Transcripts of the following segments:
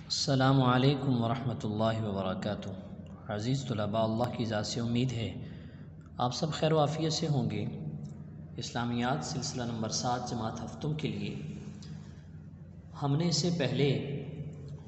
السلام علیکم ورحمۃ اللہ وبرکاتہ۔ عزیز طلباء، اللہ کی ذات سے امید ہے آپ سب خیر و عافیت سے ہوں گے۔ اسلامیات سلسلہ نمبر 7 جماعت ہفتوں کے لیے ہم نے اس سے پہلے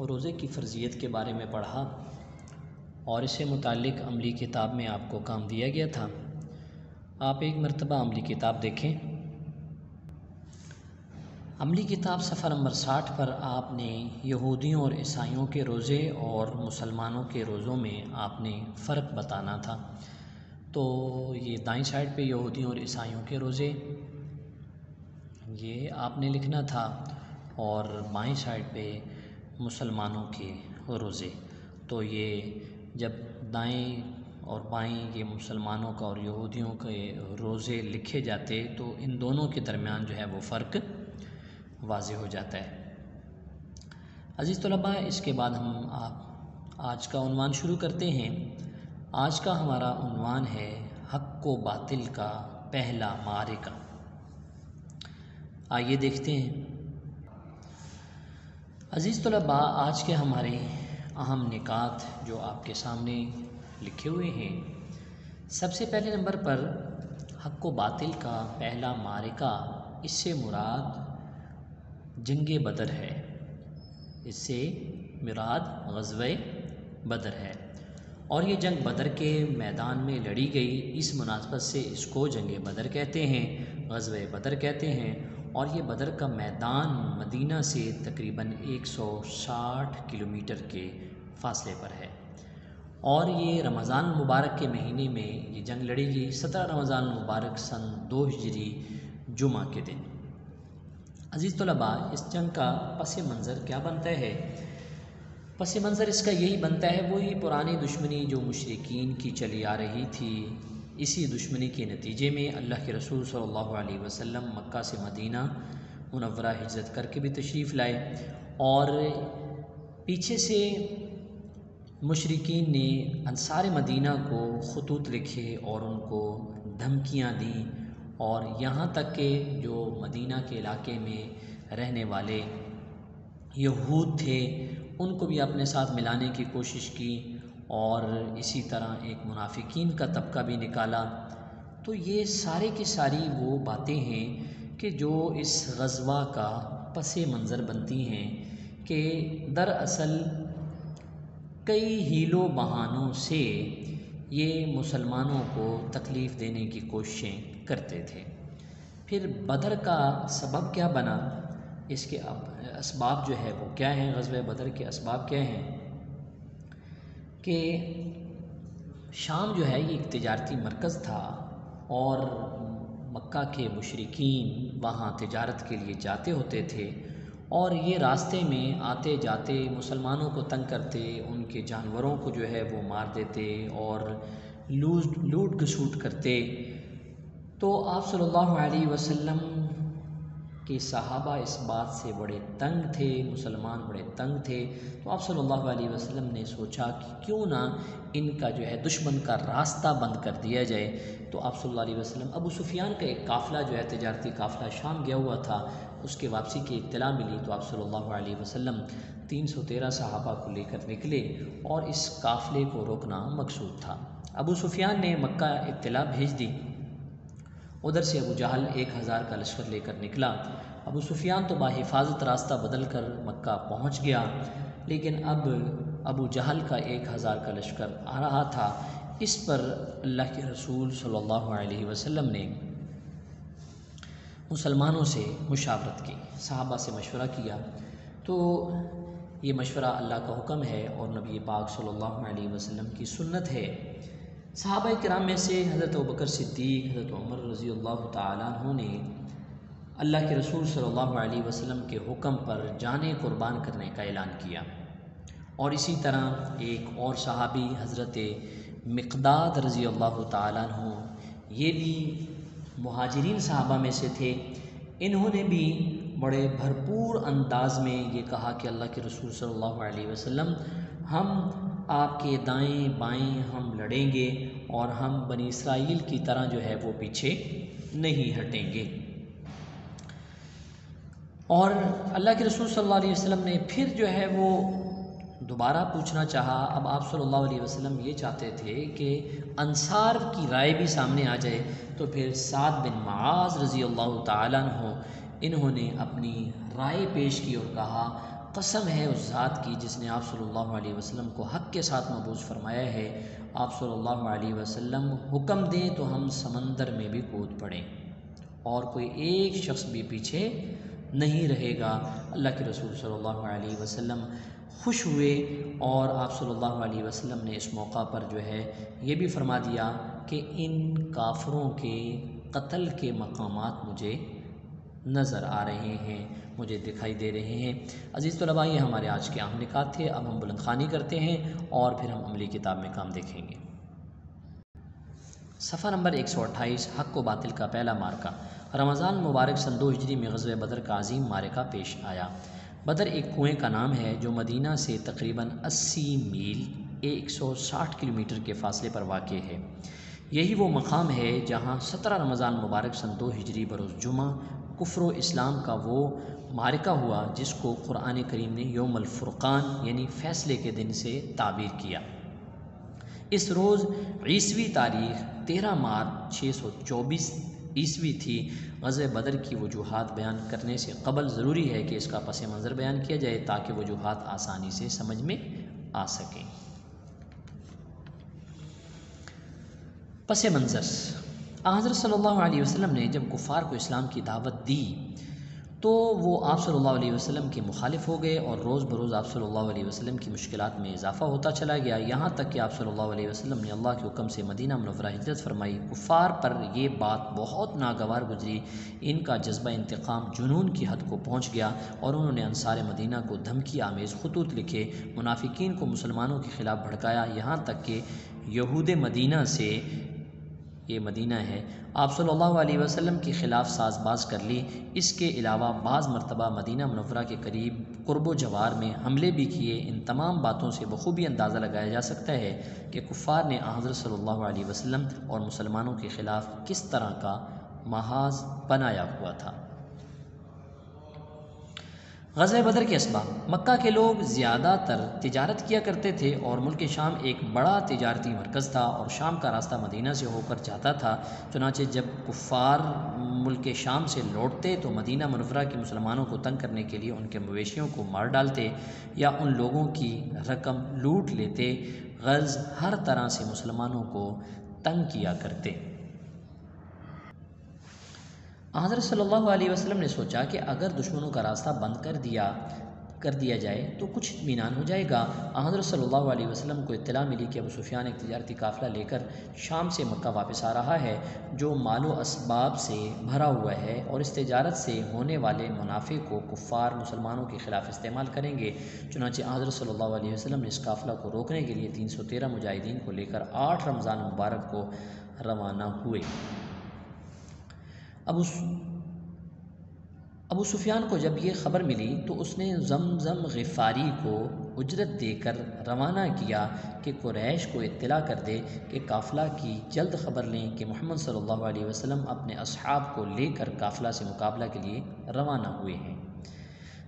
روزے کی فرضیت کے بارے میں پڑھا اور اس سے متعلق عملی کتاب میں آپ کو کام دیا گیا تھا۔ آپ ایک مرتبہ عملی کتاب دیکھیں۔ عملی کتاب صفحہ نمبر 60 پر آپ نے یہودیوں اور عیسائیوں کے روزے اور مسلمانوں کے روزوں میں آپ نے فرق بتانا تھا۔ تو یہ دائیں سائڈ پہ یہودیوں اور عیسائیوں کے روزے یہ آپ نے لکھنا تھا، اور بائیں سائڈ پہ مسلمانوں کے روزے۔ تو یہ جب دائیں اور بائیں یہ مسلمانوں کا اور یہودیوں کے روزے لکھے جاتے تو ان دونوں کے درمیان جو ہے وہ فرق واضح ہو جاتا ہے۔ عزیز طلباء، اس کے بعد ہم آج کا عنوان شروع کرتے ہیں۔ آج کا ہمارا عنوان ہے حق و باطل کا پہلا معرکہ۔ آئیے دیکھتے ہیں۔ عزیز طلباء، آج کے ہمارے اہم نکات جو آپ کے سامنے لکھے ہوئے ہیں، سب سے پہلے نمبر پر حق و باطل کا پہلا معرکہ، اس سے مراد جنگ بدر ہے۔ اس سے مراد غزوہ بدر ہے، اور یہ جنگ بدر کے میدان میں لڑی گئی، اس مناسبت سے اس کو جنگ بدر کہتے ہیں، غزوہ بدر کہتے ہیں۔ اور یہ بدر کا میدان مدینہ سے تقریباً 160 کلومیٹر کے فاصلے پر ہے، اور یہ رمضان المبارک کے مہینے میں یہ جنگ لڑی گئی، 17 رمضان المبارک سن 2 ہجری جمعہ کے دن۔ عزیز طلباء، اس جنگ کا پس منظر کیا بنتا ہے؟ پس منظر اس کا یہی بنتا ہے، وہی پرانی دشمنی جو مشرکین کی چلی آ رہی تھی۔ اسی دشمنی کے نتیجے میں اللہ کے رسول صلی اللہ علیہ وسلم مکہ سے مدینہ منورہ ہجرت کر کے بھی تشریف لائے، اور پیچھے سے مشرکین نے انصار مدینہ کو خطوط لکھے اور ان کو دھمکیاں دیں، اور یہاں تک کہ جو مدینہ کے علاقے میں رہنے والے یہود تھے ان کو بھی اپنے ساتھ ملانے کی کوشش کی، اور اسی طرح ایک منافقین کا طبقہ بھی نکالا۔ تو یہ سارے کی ساری وہ باتیں ہیں کہ جو اس غزوہ کا پس منظر بنتی ہیں، کہ دراصل کئی حیل و بہانوں سے یہ مسلمانوں کو تکلیف دینے کی کوششیں کرتے تھے۔ پھر بدر کا سبب کیا بنا، اس کے اسباب جو ہے وہ کیا ہیں، غزوہ بدر کے اسباب کیا ہیں؟ کہ شام جو ہے یہ ایک تجارتی مرکز تھا، اور مکہ کے مشرکین وہاں تجارت کے لیے جاتے ہوتے تھے، اور یہ راستے میں آتے جاتے مسلمانوں کو تنگ کرتے، ان کے جانوروں کو جو ہے وہ مار دیتے اور لوٹ گھسوٹ کرتے۔ تو آپ صلی اللہ علیہ وسلم کے صحابہ اس بات سے بڑے تنگ تھے، مسلمان بڑے تنگ تھے۔ تو آپ صلی اللہ علیہ وسلم نے سوچا کہ کیوں نہ ان کا جو ہے دشمن کا راستہ بند کر دیا جائے۔ تو آپ صلی اللہ علیہ وسلم، ابو سفیان کا ایک قافلہ جو ہے تجارتی قافلہ شام گیا ہوا تھا، اس کے واپسی کی اطلاع ملی، تو آپ صلی اللہ علیہ وسلم 313 صحابہ کو لے کر نکلے، اور اس قافلے کو روکنا مقصود تھا۔ ابو سفیان نے مکہ اطلاع بھیج دی، ادھر سے ابو جہل 1000 کا لشکر لے کر نکلا۔ ابو سفیان تو بحفاظت راستہ بدل کر مکہ پہنچ گیا، لیکن اب ابو جہل کا 1000 کا لشکر آ رہا تھا۔ اس پر اللہ کے رسول صلی اللہ علیہ وسلم نے مسلمانوں سے مشاورت کی، صحابہ سے مشورہ کیا۔ تو یہ مشورہ اللہ کا حکم ہے اور نبی پاک صلی اللہ علیہ وسلم کی سنت ہے۔ صحابہ کرام میں سے حضرت ابوبکر صدیق، حضرت عمر رضی اللہ تعالیٰ عنہ نے اللہ کے رسول صلی اللہ علیہ وسلم کے حکم پر جانیں قربان کرنے کا اعلان کیا، اور اسی طرح ایک اور صحابی حضرت مقداد رضی اللہ تعالیٰ عنہ، یہ بھی مہاجرین صحابہ میں سے تھے، انہوں نے بھی بڑے بھرپور انداز میں یہ کہا کہ اللہ کے رسول صلی اللہ علیہ وسلم، ہم آپ کے دائیں بائیں ہم لڑیں گے، اور ہم بنی اسرائیل کی طرح جو ہے وہ پیچھے نہیں ہٹیں گے۔ اور اللہ کے رسول صلی اللہ علیہ وسلم نے پھر جو ہے وہ دوبارہ پوچھنا چاہا۔ اب آپ صلی اللہ علیہ وسلم یہ چاہتے تھے کہ انصار کی رائے بھی سامنے آ جائے، تو پھر سعد بن معاذ رضی اللہ تعالیٰ عنہ انہوں نے اپنی رائے پیش کی اور کہا قسم ہے اس ذات کی جس نے آپ صلی اللہ علیہ وسلم کو حق کے ساتھ مبعوث فرمایا ہے، آپ صلی اللہ علیہ وسلم حکم دیں تو ہم سمندر میں بھی کود پڑیں اور کوئی ایک شخص بھی پیچھے نہیں رہے گا۔ اللہ کے رسول صلی اللہ علیہ وسلم خوش ہوئے اور آپ صلی اللہ علیہ وسلم نے اس موقع پر جو ہے یہ بھی فرما دیا کہ ان کافروں کے قتل کے مقامات مجھے نظر آ رہے ہیں، مجھے دکھائی دے رہے ہیں۔ عزیز طلباء، یہ ہمارے آج کے اہم نکات تھے۔ اب ہم بلند خوانی کرتے ہیں اور پھر ہم عملی کتاب میں کام دیکھیں گے۔ صفحہ نمبر 128، حق و باطل کا پہلا معرکہ۔ رمضان مبارک سن 2 ہجری میں غزوہ بدر کا عظیم معرکہ پیش آیا۔ بدر ایک کنویں کا نام ہے جو مدینہ سے تقریباً 80 میل 160 کلومیٹر کے فاصلے پر واقع ہے۔ یہی وہ مقام ہے جہاں 17 رمضان مبارک سن 2 ہجری بروز جمعہ کفر و اسلام کا وہ معرکہ ہوا جس کو قرآن کریم نے یوم الفرقان یعنی فیصلے کے دن سے تعبیر کیا۔ اس روز عیسوی تاریخ 13 مارچ 624 عیسوی تھی۔ غزوہ بدر کی وجوہات بیان کرنے سے قبل ضروری ہے کہ اس کا پس منظر بیان کیا جائے تاکہ وجوہات آسانی سے سمجھ میں آ سکیں۔ پس منظر: حضرت صلی اللہ علیہ وسلم نے جب کفار کو اسلام کی دعوت دی تو وہ آپ صلی اللہ علیہ وسلم کے مخالف ہو گئے اور روز بروز آپ صلی اللہ علیہ وسلم کی مشکلات میں اضافہ ہوتا چلا گیا، یہاں تک کہ آپ صلی اللہ علیہ وسلم نے اللہ کے حکم سے مدینہ منورہ ہجرت فرمائی۔ کفار پر یہ بات بہت ناگوار گزری، ان کا جذبہ انتقام جنون کی حد کو پہنچ گیا اور انہوں نے انصار مدینہ کو دھمکی آمیز خطوط لکھے، منافقین کو مسلمانوں کے خلاف بھڑکایا، یہاں تک کہ یہود مدینہ سے، یہ مدینہ ہے، آپ صلی اللہ علیہ وسلم کے خلاف ساز باز کر لی۔ اس کے علاوہ بعض مرتبہ مدینہ منورہ کے قریب قرب و جوار میں حملے بھی کیے۔ ان تمام باتوں سے بخوبی اندازہ لگایا جا سکتا ہے کہ کفار نے حضرت صلی اللہ علیہ وسلم اور مسلمانوں کے خلاف کس طرح کا محاذ بنایا ہوا تھا۔ غزوہ بدر کے اسباب: مکہ کے لوگ زیادہ تر تجارت کیا کرتے تھے اور ملک شام ایک بڑا تجارتی مرکز تھا اور شام کا راستہ مدینہ سے ہو کر جاتا تھا، چنانچہ جب کفار ملک شام سے لوٹتے تو مدینہ منورہ کے مسلمانوں کو تنگ کرنے کے لیے ان کے مویشیوں کو مار ڈالتے یا ان لوگوں کی رقم لوٹ لیتے، غرض ہر طرح سے مسلمانوں کو تنگ کیا کرتے۔ حضرت صلی اللہ علیہ وسلم نے سوچا کہ اگر دشمنوں کا راستہ بند کر دیا جائے تو کچھ اطمینان ہو جائے گا۔ حضرت صلی اللہ علیہ وسلم کو اطلاع ملی کہ ابو سفیان ایک تجارتی قافلہ لے کر شام سے مکہ واپس آ رہا ہے جو مال و اسباب سے بھرا ہوا ہے اور اس تجارت سے ہونے والے منافع کو کفار مسلمانوں کے خلاف استعمال کریں گے۔ چنانچہ حضرت صلی اللہ علیہ وسلم نے اس قافلہ کو روکنے کے لیے 313 مجاہدین کو لے کر 8 رمضان مبارک کو روانہ ہوئے۔ ابو سفیان کو جب یہ خبر ملی تو اس نے زمزم غفاری کو اجرت دے کر روانہ کیا کہ قریش کو اطلاع کر دے کہ قافلہ کی جلد خبر لیں کہ محمد صلی اللہ علیہ وسلم اپنے اصحاب کو لے کر قافلہ سے مقابلہ کے لیے روانہ ہوئے ہیں۔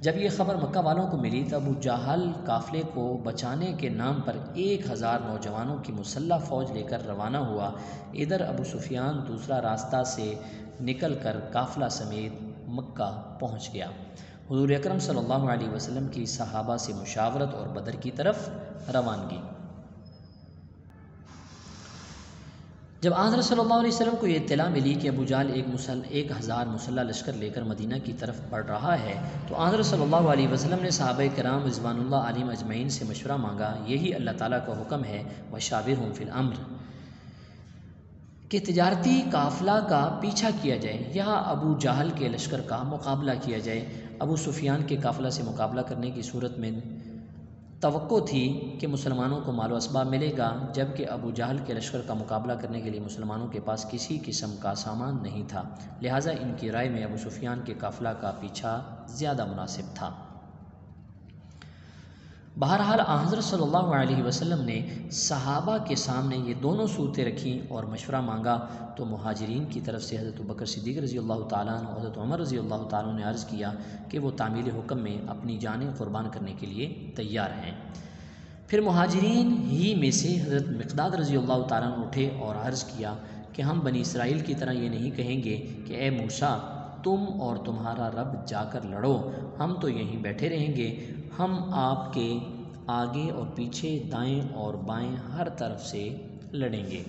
جب یہ خبر مکہ والوں کو ملی تو ابو جہل قافلے کو بچانے کے نام پر 1000 نوجوانوں کی مسلح فوج لے کر روانہ ہوا۔ ادھر ابو سفیان دوسرا راستہ سے نکل کر قافلہ سمیت مکہ پہنچ گیا۔ حضور اکرم صلی اللہ علیہ وسلم کی صحابہ سے مشاورت اور بدر کی طرف روانگی۔ جب حضرت صلی اللہ علیہ وسلم کو یہ اطلاع ملی کہ ابو جہل 1000 مسلح لشکر لے کر مدینہ کی طرف بڑھ رہا ہے تو حضرت صلی اللہ علیہ وسلم نے صحابہ کرام رضوان اللہ علیہم اجمعین سے مشورہ مانگا۔ یہی اللہ تعالیٰ کا حکم ہے وَشَاوِرْهُمْ فِي الْأَمْرِ کہ تجارتی قافلہ کا پیچھا کیا جائے یا ابو جہل کے لشکر کا مقابلہ کیا جائے۔ ابو سفیان کے قافلہ سے مقابلہ کرنے کی صورت میں توقع تھی کہ مسلمانوں کو مال و اسباب ملے گا، جبکہ ابو جہل کے لشکر کا مقابلہ کرنے کے لیے مسلمانوں کے پاس کسی قسم کا سامان نہیں تھا، لہٰذا ان کی رائے میں ابو سفیان کے قافلہ کا پیچھا زیادہ مناسب تھا۔ بہرحال حضرت صلی اللہ علیہ وسلم نے صحابہ کے سامنے یہ دونوں صورتیں رکھیں اور مشورہ مانگا تو مہاجرین کی طرف سے حضرت ابوبکر صدیق رضی اللہ تعالیٰ عنہ اور حضرت عمر رضی اللہ تعالیٰ عنہ نے عرض کیا کہ وہ تعمیل حکم میں اپنی جانیں قربان کرنے کے لیے تیار ہیں۔ پھر مہاجرین ہی میں سے حضرت مقداد رضی اللہ تعالیٰ عنہ اٹھے اور عرض کیا کہ ہم بنی اسرائیل کی طرح یہ نہیں کہیں گے کہ اے موسیٰ تم اور تمہارا رب جا کر لڑو، ہم تو یہیں بیٹھے رہیں گے، ہم آپ کے آگے اور پیچھے، دائیں اور بائیں ہر طرف سے لڑیں گے۔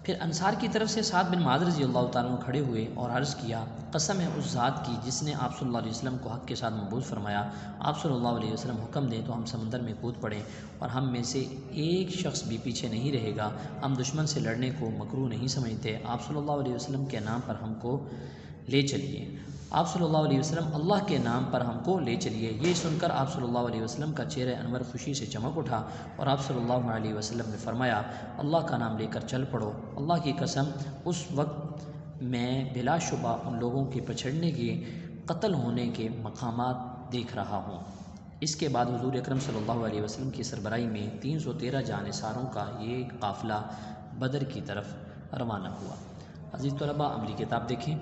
پھر انصار کی طرف سے سعد بن معاذ رضی اللہ تعالیٰ عنہ کھڑے ہوئے اور عرض کیا قسم ہے اس ذات کی جس نے آپ صلی اللہ علیہ وسلم کو حق کے ساتھ مبعوث فرمایا، آپ صلی اللہ علیہ وسلم حکم دیں تو ہم سمندر میں کود پڑیں اور ہم میں سے ایک شخص بھی پیچھے نہیں رہے گا، ہم دشمن سے لڑنے کو مکروہ نہیں سمجھتے، آپ صلی اللہ علیہ وسلم کے نام پر ہم کو لے چلیے، آپ صلی اللہ علیہ وسلم اللہ کے نام پر ہم کو لے چلیے۔ یہ سن کر آپ صلی اللہ علیہ وسلم کا چہرہ انور خوشی سے چمک اٹھا اور آپ صلی اللہ علیہ وسلم نے فرمایا اللہ کا نام لے کر چل پڑو، اللہ کی قسم اس وقت میں بلا شبہ ان لوگوں کے پچھڑنے کے، قتل ہونے کے مقامات دیکھ رہا ہوں۔ اس کے بعد حضور اکرم صلی اللہ علیہ وسلم کی سربراہی میں 313 جانثاروں کا یہ قافلہ بدر کی طرف روانہ ہوا۔ عزیز طلباء عملی کتاب دیکھیں۔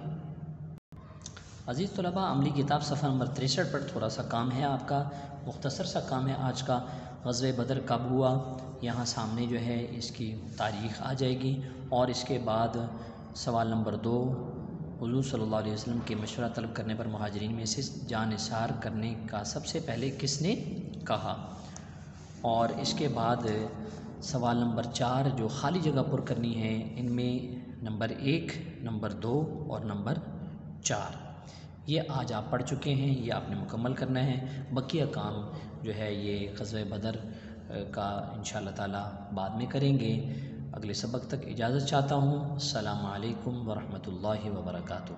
عزیز طلباء عملی کتاب صفحہ نمبر 63 پر تھوڑا سا کام ہے، آپ کا مختصر سا کام ہے آج کا۔ غزوہ بدر کب ہوا، یہاں سامنے جو ہے اس کی تاریخ آ جائے گی، اور اس کے بعد سوال نمبر 2 حضور صلی اللہ علیہ وسلم کے مشورہ طلب کرنے پر مہاجرین میں سے جان نثار کرنے کا سب سے پہلے کس نے کہا، اور اس کے بعد سوال نمبر 4 جو خالی جگہ پر کرنی ہے، ان میں نمبر 1، نمبر 2 اور نمبر 4 یہ آج آپ پڑھ چکے ہیں، یہ آپ نے مکمل کرنا ہے۔ بقیہ کام جو ہے یہ غزوہ بدر کا انشاءاللہ تعالی بعد میں کریں گے۔ اگلے سبق تک اجازت چاہتا ہوں۔ السلام علیکم ورحمۃ اللہ وبرکاتہ۔